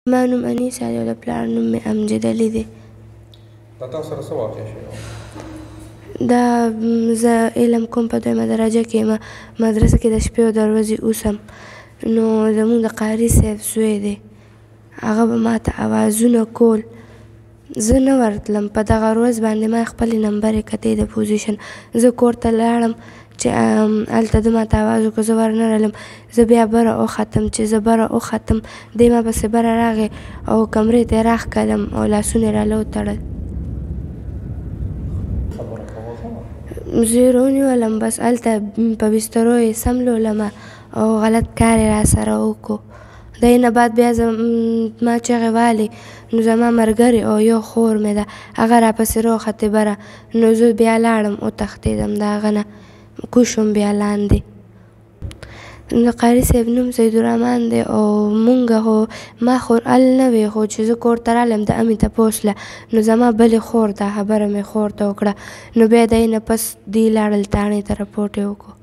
زما نوم انیس علي او د پلار نوم مې امجد علي دی. دا تاسو سره څه واقع شوې وه؟ دا زه علم کوم په دویمه درجه کې یم، مدرسه کې د شپې او د ورځې اوسم. نو زموږ د قاري صاحب زوی دی، هغه به ماته اوازونه کول، زه نه ورتلم. په دغه ورځ باندې ما خپلې نمبرې کتې د پوزیشن. زه کور ته لاړم چې هلته ده ماته اواز وکړو، زه ورنه رالم. زه بیا بره وختم، چې زه بره وختم دی ما پسې بره راغی او کمرې ته یې راښکلم او لاسونه یې راله وتړل. زه یې رونیولم، بس هلته په بسترو یې سملولمه او غلط کار یې راسره وکړو. د هغې نه بعد بیا ما چغې والې، نو زما ملګرې او یو خور مې ده هغه راپسې راوختې بره. نو زه بیا لاړم وتښتېدم د هغه نه، کوز شوم بیا لاندې. د قاري صاحب نوم سیدالرحمن دی او مونږ خو ما خو هل نه وې، خو چې زه کور ته رالم د امې تپوس له، نو زما بلې خور دا خبره مې خور ته وکړه. نو بیا د هغې نه پس دوی لاړل تاڼې ته رپوټ یې وکړو.